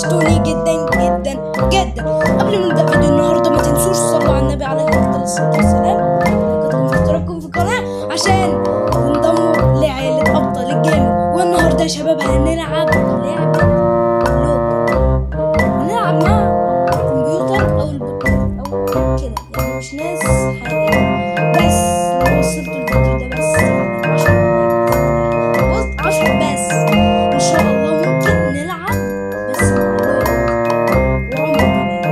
وحشتوني جدا جدا جدا. قبل ما نبدأ فيديو النهارده ما تنسوش تصلوا على النبي عليه افضل الصلاة والسلام، لايكاتكم واشتراككم في القناة عشان تنضموا لعائلة ابطال الجيم. والنهارده يا شباب هنلعب لعبة لودو، هنلعب مع كمبيوتر او البوتات او كده، يعني مش ناس حقيقية. بس لو وصلتوا الفيديو ده بس يعني 10 بس ان شاء الله ممكن نلعب بس مع لودو وعمر كمان.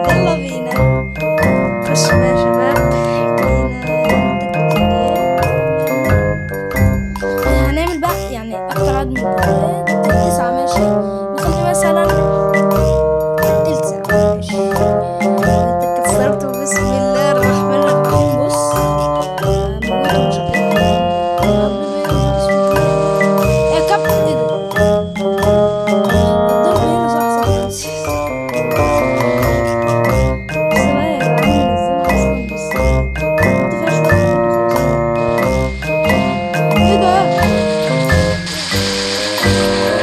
يلا بينا خش بقى يا شباب. هنعمل بقى يعني اكتر عدد من البوتات 9 ماشي، نخلي مثلا تلت ساعة ماشي. كسرت بسم الله الرحمن الرحيم. بص موتهم شكلهم يا كابتن. ايه ده الضرب هنا صح نسيت. بس بقى يا جدعان منزلها اصلا بس كنت فيها شوية حاجات وخلاص. ايه ده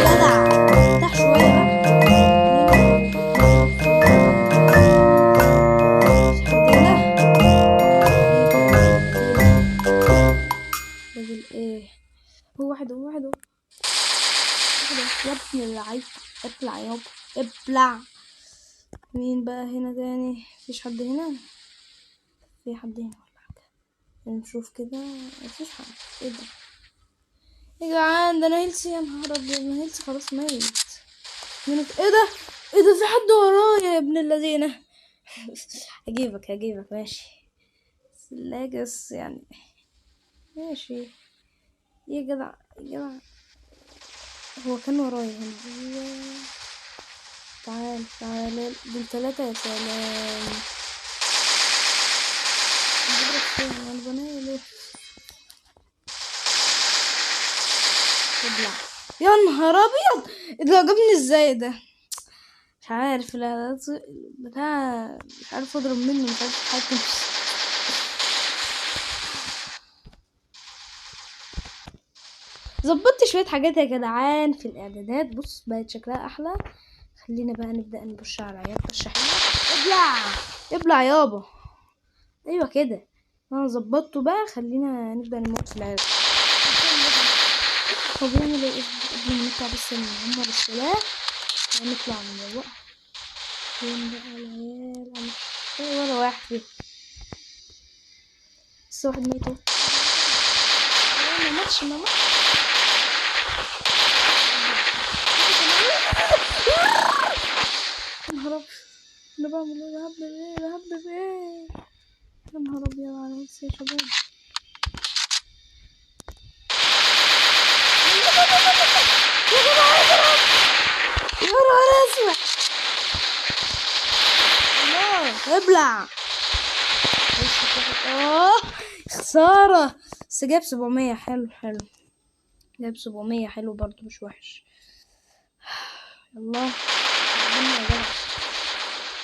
جدع افتح شوية بقى. في حد هنا؟ راجل ايه؟ هو واحد يا ابن اللعيب. اطلع يابا ابلع. مين بقى هنا تاني؟ مفيش حد هنا؟ في حد هنا ولا حاجة؟ نشوف كده. مفيش حد. ايه ده يا جدعان؟ ده انا هيلسي يا نهار ابيض، انا هيلسي خلاص ميت. ايه ده في حد ورايا يا ابن الذين. هجيبك ماشي. سلاجس يعني ماشي. يا جدع هو كان ورايا هنا. تعال دول 3 يا سلام. بضرب فين انا بنايا ليه؟ ابلع يا نهار ابيض. ده جابني ازاي ده؟ مش عارف. لا بتاع مش عارف اضرب منه، مش عارف اتحكم. ظبطت شويه حاجات يا جدعان في الاعدادات. بص بقت شكلها احلى. خلينا بقى نبدا نبش على العيال برشه حلوه. ابلع يابا. ايوه كده انا ظبطته بقى. خلينا نبدا نموت في العيال. هو بيعمل ايه؟ قبل ما نطلع بس نعمر السلاح ونطلع نروق. فين بقى العيال؟ انا ولا واحد فيه. بس واحد ميت اهو. ما ماتش يا نهار ابيض. انا بعمل ايه؟ بهبب ايه؟ يا نهار ابيض على نفسي يا شباب. يا نهار اسود. الله ابلع. خسارة. بس جاب 700. حلو جاب 700 حلو برضو مش وحش. الله يا جدع.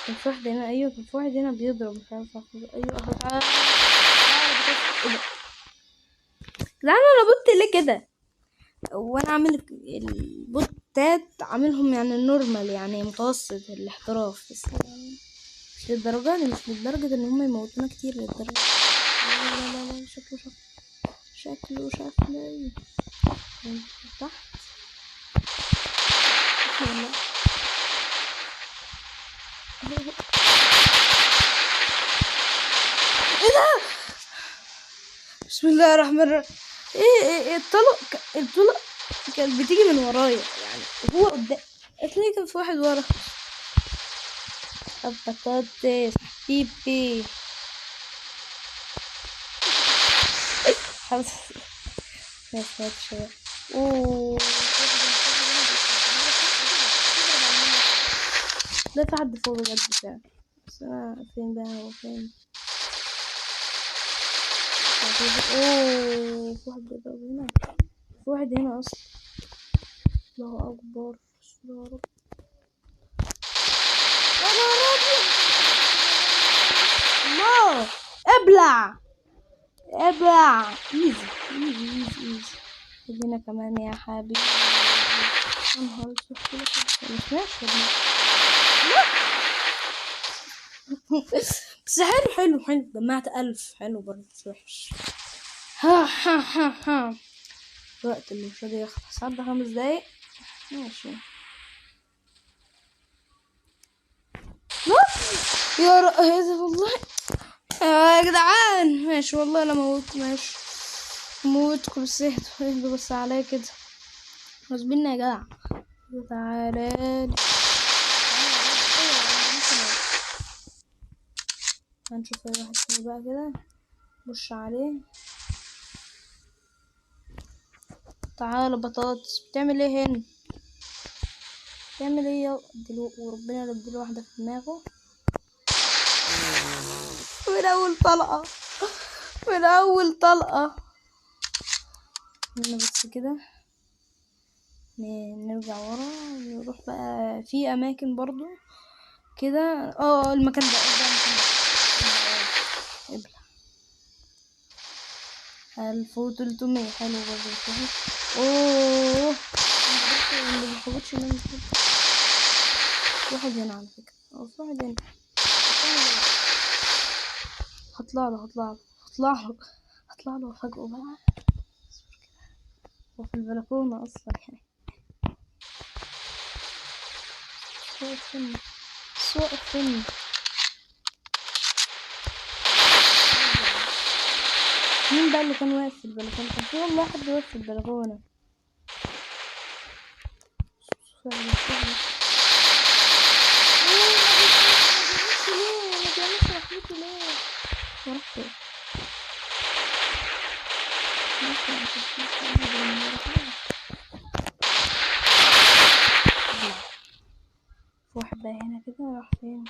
كان في واحد هنا. ايوه كان في واحد هنا بيضرب مش عارف اخد. ايوه اهو تعالى. لا انا بوت ليه كده؟ وانا عامل البوتات عاملهم يعني النورمال يعني متوسط الاحتراف بس يعني مش للدرجة دي، مش لدرجة ان هم يموتونا كتير للدرجة. لا شكله شكلي تحت. ايه ده؟ بسم الله الرحمن الرحيم. ايه الطلق كانت بتيجي من ورايا يعني هو قدام. هتلاقي كان في واحد ورا. البطاطس بيبي. حبس يا شباب. اوه لا في حد فوق بجد فعلا. بس انا فين بقى؟ هو فين؟ اوه في واحد بيضرب هنا. في واحد هنا اصلا. الله اكبر. يا رب يا نهار ابيض. الله ابلع ايزي هنا كمان يا حبيبي. يا نهار اسود كده مش ماشي بس حلو جمعت 1000 حلو برضه مش وحش. ها وقت المشاهدة يخلص عدى 5 دقايق ماشي. هذا والله يا جدعان ماشي والله لا موت ماشي موتكم بس اهدوا بس عليا كده غصبنا يا جدع. تعالى هنشوف اي واحد فينا بقى كده بص عليه. تعالى بطاطس بتعمل ايه هنا؟ بتعمل ايه يا وربنا يديله واحدة في دماغه من اول طلقة هنا بس كده. نرجع ورا نروح بقى في اماكن برضو كده. المكان ده ابلع 1300 حلو برضو. اوه ما بيفوتش من واحد هنا على فكرة في واحد هنا هطلع له وافاجئه بقى. هو في البلكونة اصلا يعني واقف فين مين بقى اللي كان واقف في البلكونة؟ كان في والله حد واقف في البلكونة. واحد بقى هنا كده راح فين؟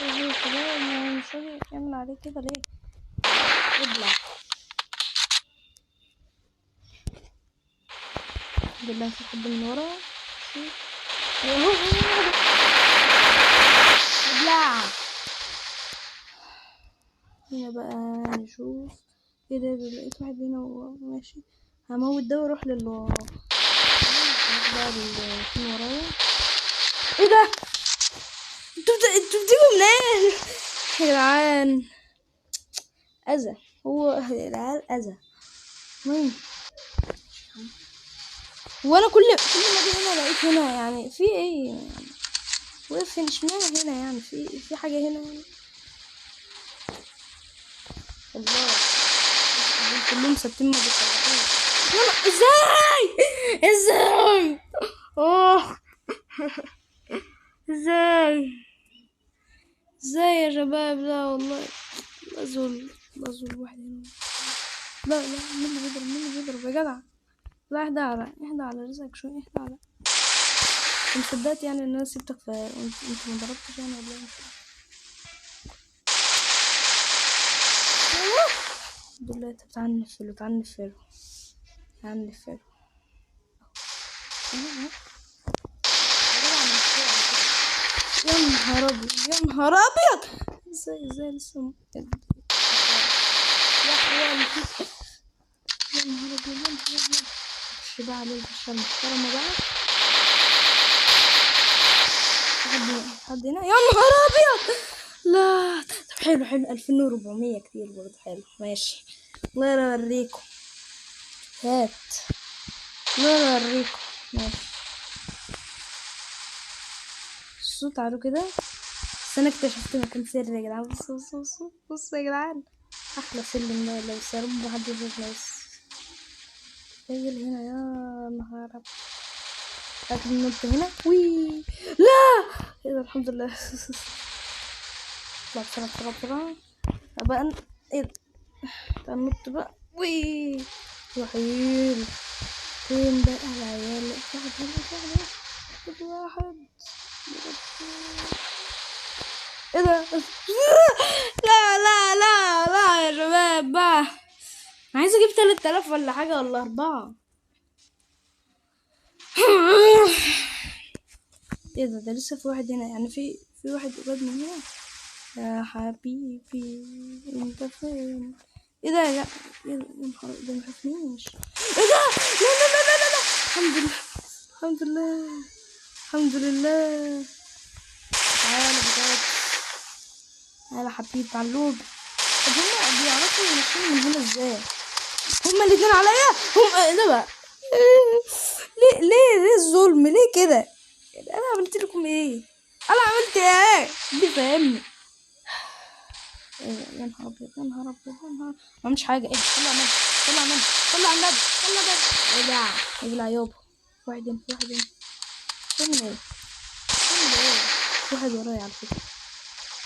مش راضي يعمل عليه كده ليه؟ ابلع بالله في حد من ورا ابلع. هنا بقى نشوف ايه ده لقيت واحد هنا وماشي هموت ده واروح للي ورا بقى اللي ورايا. ايه ده انتوا بتيجوا منين يا جدعان؟ اذى هو العيال اذى مين وانا كل ما اجي هنا لقيت هنا يعني في ايه يعني وقف هنا اشمعنى هنا يعني في حاجه هنا يعني الله كلهم ثابتين ما بيطلعوش. ازاي اوه ازاي يا شباب؟ لا والله بزول واحد هنا. لا مين اللي بيضرب يا جدع؟ لا اهدى على رزقك شويه اهدى على انت صدقت يعني ان انا سبتك انت ما ضربتش يعني ولا ايه؟ الحمد لله. طب تعال نفله يا نهار ابيض ازاي لسه يا اخوان يا نهار ابيض خش بقى عليه البشرة المحترمة بقى لحد هنا يا نهار ابيض. لا طب حلو 2400 كتير برضه حلو ماشي. الله يوريكم هات الله يوريكم ماشي. الصوت تعالوا كده بس انا اكتشفت مكان سري يا جدعان. بصوا يا جدعان احلى سلم ده لو سرب محد يشوفنا بس هنا يا نهار ابيض. لكن النط هنا وي لا ايه ده الحمد لله. اطلع بسرعة بقى ايه ده النط بقى وي رحيل فين بقى العيال؟ واحد ايه ده لا يا شباب بقى انا عايزه اجيب 3000 ولا حاجه ولا 4. ايه ده لسه في واحد هنا يعني في واحد قريب من هنا يا حبيبي انت فين؟ ايه ده؟ لا يا نهار ده مشافنيش. ايه ده؟ لا لا لا لا لا لا. الحمد لله الحمد لله الحمد لله. تعالى بجد، تعالى حبيبي علوب. طب هما بيعرفوا يمشوني من هنا ازاي؟ هما الاتنين عليا. هم ايه ده بقى؟ ليه الظلم ليه كده؟ انا عملت لكم ايه؟ انا عملت ايه؟ دي فاهمني. يا نهار ابيض يا نهار ابيض يا نهار. ما عملتش حاجه. ايه صلى على النبي صلى على النبي صلى على النبي صلى على النبي. ابلع ابلع يابا. واحد هنا واحد هنا. تعمل ايه؟ تعمل ايه؟ في واحد ورايا على فكره،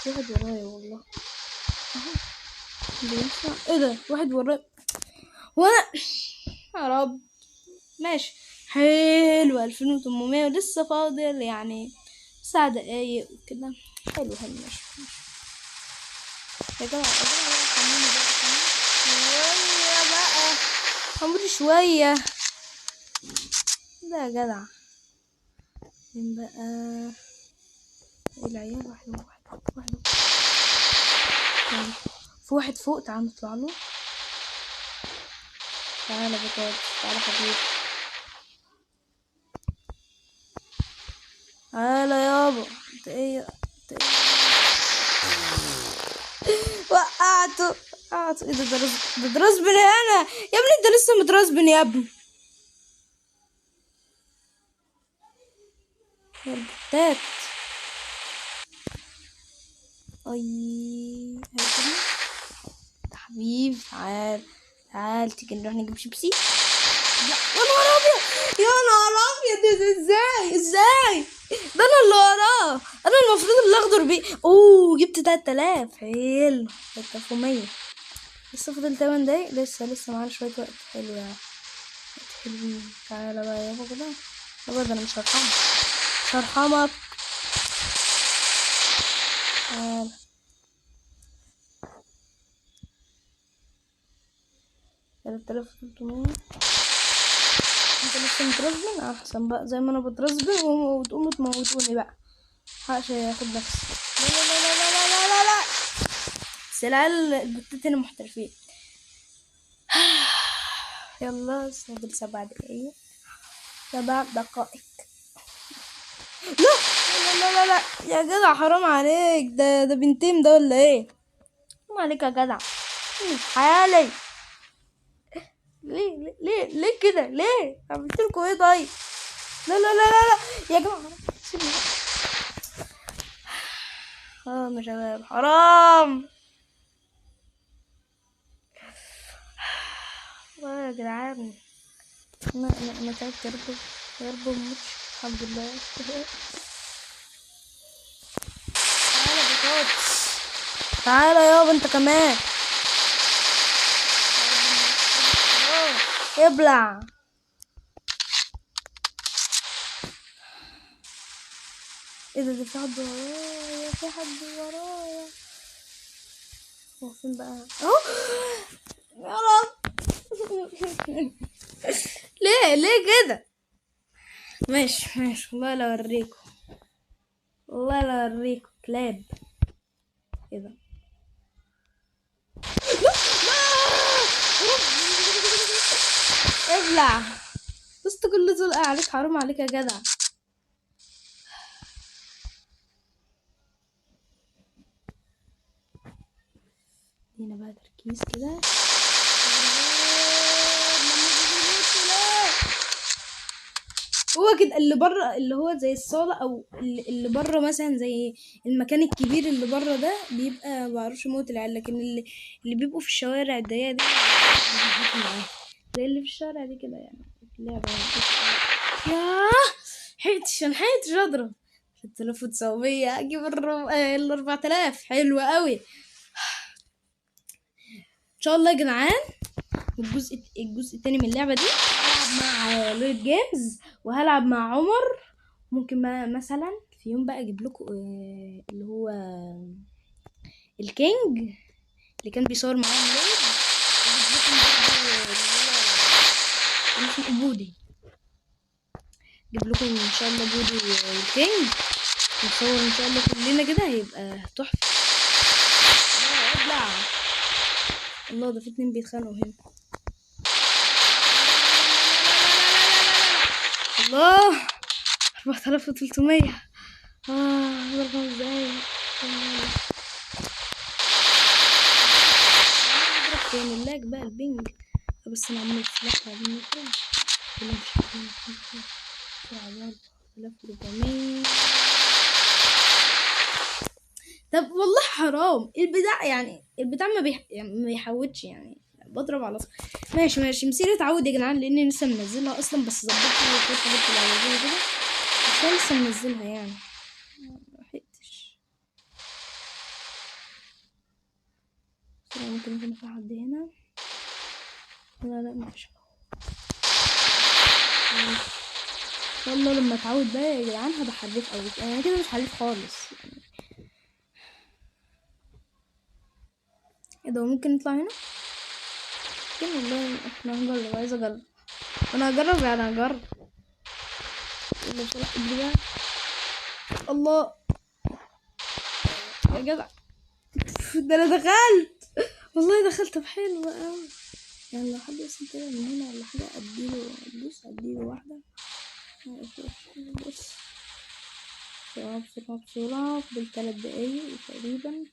في واحد ورايا والله اهو. بينفع ايه ده؟ واحد ورايا وانا يا رب. ماشي حلو. 2800 ولسه فاضل يعني 9 دقايق وكده. حلو حلو ماشي يا جماعة يا جماعة خليني بقى شوية بقى. خمري شوية ده يا جدع. فين بقى العيال؟ واحد في واحد فوق. تعال نطلع له. تعالى بطاط تعالى حبيبي تعالى يابا. انت ايه وقعته ايه ده؟ ده رزبني انا يا ابني. انت لسه مترزبن يا ابني. يا البتات اي حبيبي. تعال تيجي نروح نجيب شيبسي. لا يا نهار ابيض يا نهار ابيض. ازاي ده انا اللي وراه. انا المفروض اللي اخضر بيه. اوه جبت 3000. حلو 3100. لسه فاضل 8 دقايق. لسه معانا شويه وقت. حلو يعني حلوين. تعالى بقى يابا كده. يابا ده انا مش هرحمك. تعالى 3300. انت لسه مترزبن احسن بقى زي ما انا بترزبن وتقوموا تموتوني بقى. حقش هياخد نفسي. لا لا لا لا لا لا لا. بس العيال البتات هنا محترفين. يلا فاضل 7 دقايق. 7 دقائق. لا لا لا لا يا جدع حرام عليك. ده بنتين ده ولا ايه؟ حرام عليك يا جدع. حالي ليه كده؟ ليه عملت لكم ايه طيب؟ لا لا لا لا لا يا جماعه سيبني. حرام يا شباب حرام. يا جدعان انا تعبت. يا رب مموتش. الحمد لله. تعالى بطاطس تعالى يابا انت كمان. ابلع. ايه ده؟ في حد ورايا. هو فين بقى؟ اهو يا رب. ليه كده؟ ماشي والله لا اوريكم. والله لا اوريكم كلاب. ايه ده؟ ابلع. بس كل دول عليك. حرام عليك يا جدع. هنا بقى تركيز كده. هو كده اللي بره اللي هو زي الصالة او اللي بره مثلا زي المكان الكبير اللي بره ده بيبقى معرفش موت العيال. لكن اللي بيبقوا في الشوارع الضيقة دي زي اللي في الشارع دي كده يعني اللعبة ياه. حيتش اضرب 6900 اجيب ال 4000. حلوة قوي ان شاء الله يا جدعان. الجزء التاني من اللعبة دي هلعب مع لويد جيمز وهلعب مع عمر. ممكن بقى مثلا في يوم بقى اجيب لكم اللي هو الكينج اللي كان بيصور معاهم لويد. اجيب لكم برضه اللي اسمه بودي. اجيب لكم ان شاء الله بودي والكينج نصور ان شاء الله كلنا كده. هيبقى تحفة. الله ده في 2 بيتخانقوا هنا. الله 4300. ده 5 دقايق. اضرب فين اللاج بقى البنج. بس انا عملت سلاح عايزين نخرج. ولا مش عارفين نخرج. 1400. طب والله حرام البتاع، يعني البتاع ما بيحوتش يعني. بضرب على صح. ماشي مسير اتعود يا جدعان، لاني لسه منزلها اصلا، بس ظبطت كل حاجات العوازيه كده، بس انا لسه منزلها يعني ملحقتش. ممكن يكون في حد هنا. لا مفيش. والله لما اتعود بقى يا جدعان هبقى حريف قوي. انا كده مش حريف خالص يعني. ايه ده ممكن نطلع هنا؟ ممكن والله. احنا هنجرب، عايز اجرب. انا هجرب يعني هجرب. الله يا جدع ده انا دخلت والله دخلت. طب حلو بقى يعني لو حد يوصل كده من هنا ولا حاجه اديله واحده. بص بسرعه فضل 3 دقايق تقريبا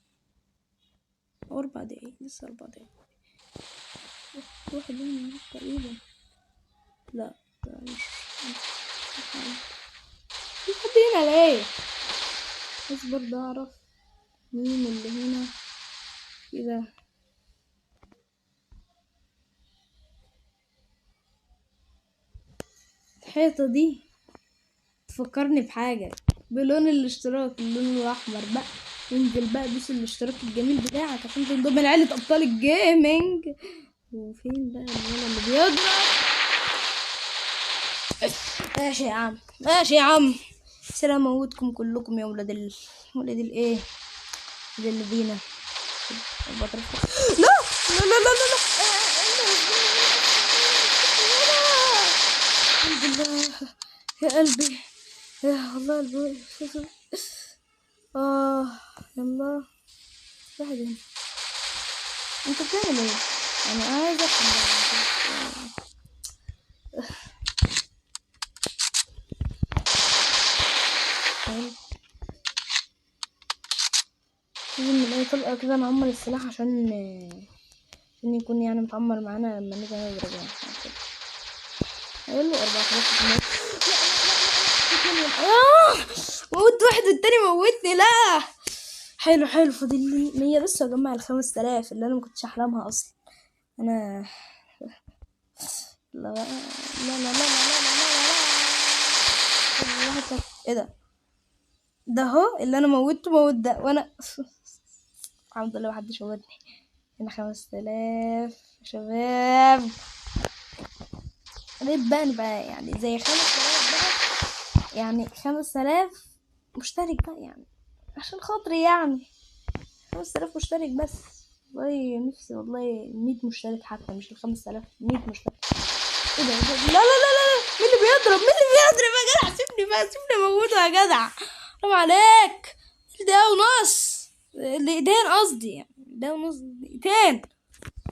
او 4 دقايق. لسه 4 دقايق. واحد هنا تقريبا. لا ده مش في حد هنا ليه؟ بس برضه اعرف مين اللي هنا كده. الحيطة دي تفكرني بحاجة بلون الاشتراك، اللون الأحمر بقى. انزل بقى دوس الاشتراك الجميل بتاعك عشان تنضم لعيلة أبطال الجيمنج. وفين بقى الولد اللي بيضرب؟ ماشي يا عم سلام. اموتكم كلكم يا ولاد الايه الذين. لا الحمد لله يا قلبي يا والله قلبي. يلا واحد هنا. انت بتعمل ايه؟ انا عايز افهم. لازم نلاقي طلقة كده نعمر السلاح عشان يكون يعني متعمر معانا لما نيجي نضرب يعني. حلو 4000. موت واحد والتاني موتني. لا حلو فاضل لي 100 بس واجمع 5000 اللي انا مكنتش احلمها اصلا. انا لا ايه ده اهو اللي انا موت ده وانا الحمد لله محدش موتني. هنا 5000 شباب. ريت بقى يعني زي 5000 بقى يعني 5000 مشترك بقى يعني عشان خاطري يعني 5000 مشترك بس. والله نفسي والله 100 مشترك حتى مش 5000 100 مشترك. ايه ده لا مين اللي بيضرب يا جدع؟ سيبني اموته يا جدع. حرام عليك. ده ونص الايدين قصدي يعني ده ونص ايدين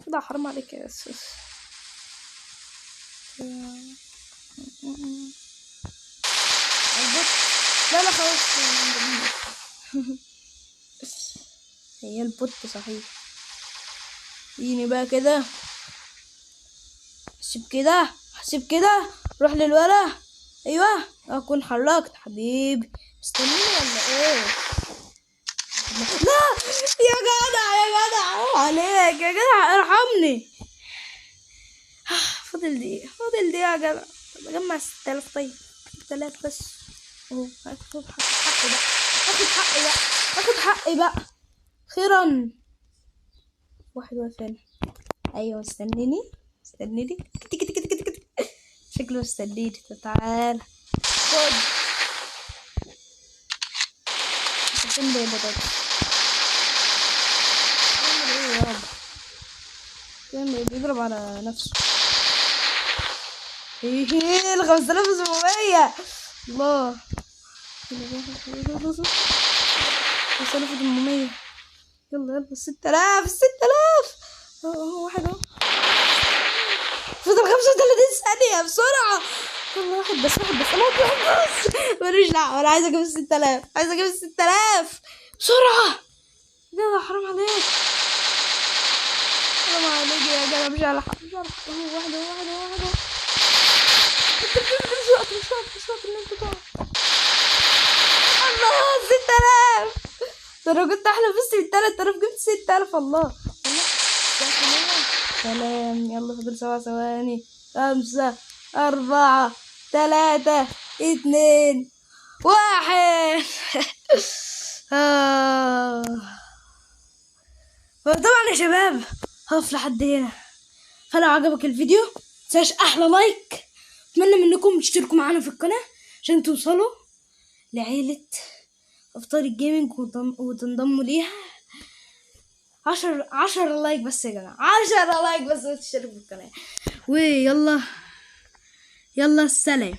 كده. حرام عليك يا اساس. لا خلاص هي البوت صحيح. يجيني بقى كده حسب كده روح للولا. ايوه اكون حركت حبيبي. مستنيني ولا ايه؟ لا يا جدع حرام عليك يا جدع ارحمني. فاضل دقيقة يا جدع. طب اجمع 6000. طيب 6000 بس اهو. اخد حقي بقى خيرا. واحد واقف هنا. ايوه مستنيني شكله مستنيني. تعال خد فين ده بطاطس. ايه يابا بيضرب على نفسه. ايه 5700 الله 5800. يلا 6000 هو واحد اهو. فضل 35 ثانية بسرعة. والله واحد بس انا بس ماليش دعوة. انا عايزة اجيب 6000 بسرعة. يلا حرام عليك يا جدع. مش هلحق. هو واحد مش وقت ان انت تقع. الله 6000. ده انا كنت احلم بس 3000 جبت 6000. الله سلام. يلا فاضل 7 ثواني. 5 4 3 2 1. طبعا يا شباب هقف لحد هنا. فلو عجبك الفيديو متنساش احلى لايك. اتمنى منكم تشتركوا معانا في القناة عشان توصلوا لعيلة افطار الجيمنج وتنضموا ليها. 10 لايك بس يا جماعة. 10 لايك بس وتشتركوا في القناة. ويلا السلام.